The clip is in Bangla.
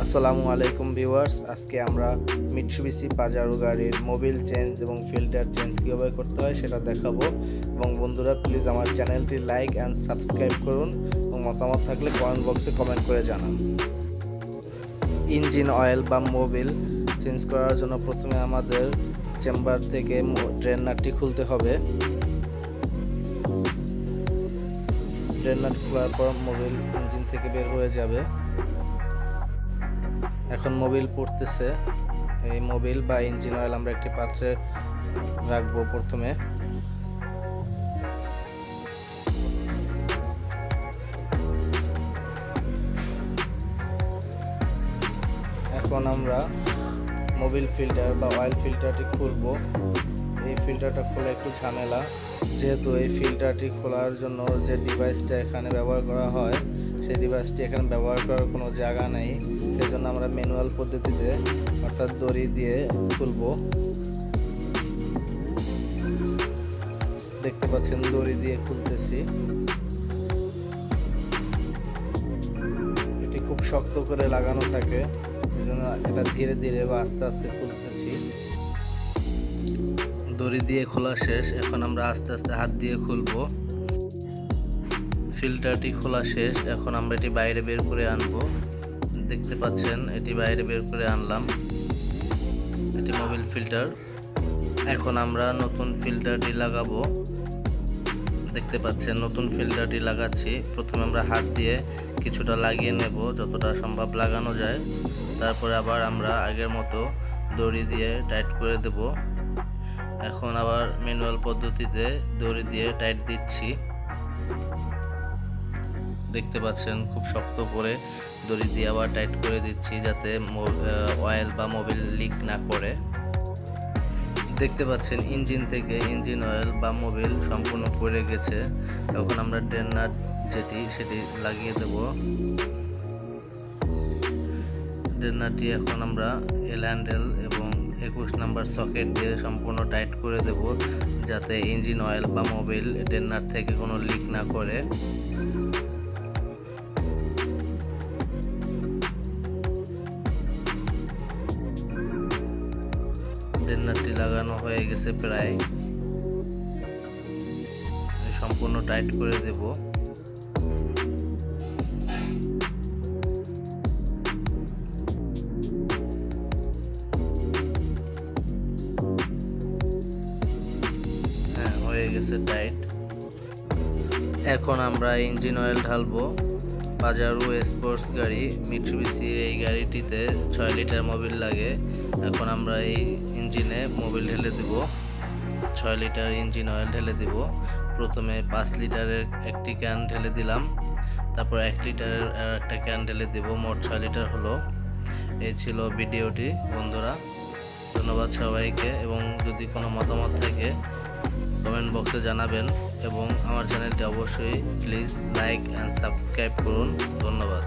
আসসালামু আলাইকুম ভিউয়ার্স, আজকে আমরা মিৎসুবিশি পাজারো গাড়ির মোবিল চেঞ্জ এবং ফিল্টার চেঞ্জ কীভাবে করতে হয় সেটা দেখাবো। এবং বন্ধুরা, প্লিজ আমার চ্যানেলটি লাইক অ্যান্ড সাবস্ক্রাইব করুন এবং মতামত থাকলে কমেন্ট বক্সে কমেন্ট করে জানান। ইঞ্জিন অয়েল বা মোবিল চেঞ্জ করার জন্য প্রথমে আমাদের চেম্বার থেকে ড্রেন নাটটি খুলতে হবে। ড্রেন নাট খোলার পর মোবিল ইঞ্জিন থেকে বের হয়ে যাবে। এখন মোবিল পড়তেছে। এই মোবিল বা ইঞ্জিন অয়েল আমরা একটি পাত্রে রাখবো প্রথমে। এখন আমরা মোবিল ফিল্টার বা অয়েল ফিল্টারটি খুলবো। এই ফিল্টারটা খোলা একটু ঝামেলা, যেহেতু এই ফিল্টারটি খোলার জন্য যে ডিভাইসটা এখানে ব্যবহার করা হয় সেই ডিভাইসটি এখানে ব্যবহার করার কোনো জায়গা নেই। সেজন্য আমরা ম্যানুয়াল পদ্ধতিতে অর্থাৎ দড়ি দিয়ে খুলবো। দেখতে পাচ্ছেন দড়ি দিয়ে খুলতেছি। এটি খুব শক্ত করে লাগানো থাকে, সেজন্য এটা ধীরে ধীরে বা আস্তে আস্তে খুলতেছি। দড়ি দিয়ে খোলা শেষ, এখন আমরা আস্তে আস্তে হাত দিয়ে খুলবো। ফিল্টারটি খোলা শেষ, এখন আমরা এটি বাইরে বের করে আনবো। দেখতে পাচ্ছেন এটি বাইরে বের করে আনলাম। এটি মোবিল ফিল্টার। এখন আমরা নতুন ফিল্টারটি লাগাবো। দেখতে পাচ্ছেন নতুন ফিল্টারটি লাগাচ্ছি। প্রথমে আমরা হাত দিয়ে কিছুটা লাগিয়ে নেব, যতটা সম্ভব লাগানো যায়। তারপরে আবার আমরা আগের মতো দড়ি দিয়ে টাইট করে দেব। এখন আবার ম্যানুয়াল পদ্ধতিতে দড়ি দিয়ে টাইট দিচ্ছি। দেখতে পাচ্ছেন খুব শক্ত করে দড়ি দিয়ে আবার টাইট করে দিচ্ছি, যাতে অয়েল বা মোবিল লিক না করে। দেখতে পাচ্ছেন ইঞ্জিন থেকে ইঞ্জিন অয়েল বা মোবিল সম্পূর্ণ পড়ে গেছে। এখন আমরা ড্রেন নাট সেটি লাগিয়ে দেব। ড্রেন নাটটি এখন আমরা এল হ্যান্ডেল এবং 21 নাম্বার সকেট দিয়ে সম্পূর্ণ টাইট করে দেব, যাতে ইঞ্জিন অয়েল বা মোবিল ড্রেন নাট থেকে কোনো লিক না করে। ড্রেন নাটটি লাগানো হয়ে গেছে প্রায়। সম্পূর্ণ টাইট করে দেব। হ্যাঁ, হয়ে গেছে টাইট। এখন আমরা ইঞ্জিন অয়েল ঢালবো। পাজারো স্পোর্টস গাড়ি মিৎসুবিশি, এই গাড়িটিতে 6 লিটার মোবিল লাগে। এখন আমরা এই ইঞ্জিনে মোবিল ঢেলে দেব। 6 লিটার ইঞ্জিন অয়েল ঢেলে দেব। প্রথমে 5 লিটারের একটি ক্যান ঢেলে দিলাম, তারপর 1 লিটারের একটা ক্যান ঢেলে দেব। মোট 6 লিটার হলো। এই ছিল ভিডিওটি বন্ধুরা। ধন্যবাদ সবাইকে, এবং যদি কোনো মতামত থাকে কমেন্ট বক্সে জানাবেন, এবং আমার চ্যানেলটি অবশ্যই প্লিজ লাইক অ্যান্ড সাবস্ক্রাইব করুন। ধন্যবাদ।